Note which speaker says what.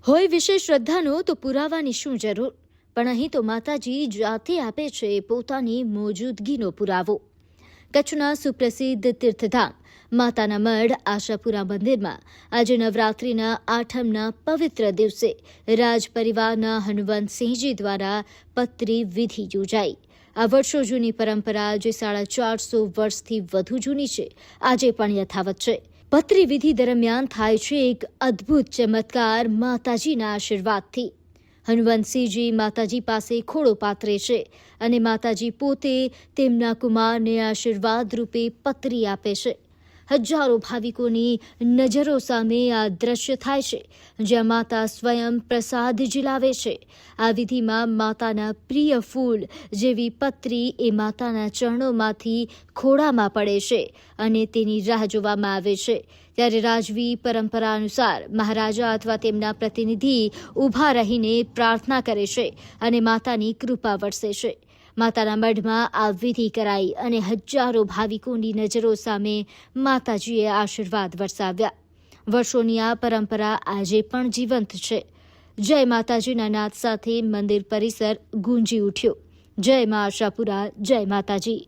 Speaker 1: હોય વિશેષ શ્રદ્ધાનો તો પુરાવાની શું જરૂર, પણ અહીં તો માતાજી જાતે આપે છે પોતાની મોજૂદગીનો પુરાવો। કચ્છના સુપ્રસિદ્ધ તીર્થધામ માતાના મઢ આશાપુરા મંદિરમાં આજે નવરાત્રિના આઠમના પવિત્ર દિવસે રાજ પરિવારના હનુવંતસિંહજી દ્વારા પત્રી વિધિ યોજાઈ। આ વર્ષો જૂની પરંપરા જે 450 વર્ષથી વધુ જૂની છે, આજે પણ યથાવત છે। પત્રી વિધિ દરમિયાન થાય છે એક અદ્ભુત ચમત્કાર માતાજીના આશીર્વાદથી। હનુવંતસિંહજી માતાજી પાસે ખોળો પાથરે છે અને માતાજી પોતે તેમના કુમારને આશીર્વાદ રૂપે પત્રી આપે છે। હજારો ભાવિકોની નજરો સામે આ દ્રશ્ય થાય છે, જ્યાં માતા સ્વયં પ્રસાદ ઝીલાવે છે। આ વિધિમાં માતાના પ્રિય ફૂલ જેવી પત્રી એ માતાના ચરણોમાંથી ખોળામાં પડે છે અને તેની રાહ જોવામાં આવે છે। ત્યારે રાજવી પરંપરા અનુસાર મહારાજા અથવા તેમના પ્રતિનિધિ ઊભા રહીને પ્રાર્થના કરે છે અને માતાની કૃપા વરસે છે। માતાના મઢમાં આ વિધિ કરાઈ અને હજારો ભાવિકોની નજરો સામે માતાજીએ આશીર્વાદ વરસાવ્યા। વર્ષોની આ પરંપરા આજે પણ જીવંત છે। જય માતાજીના નાદ સાથે મંદિર પરિસર ગુંજી ઉઠ્યો। જય મા આશાપુરા, જય માતાજી।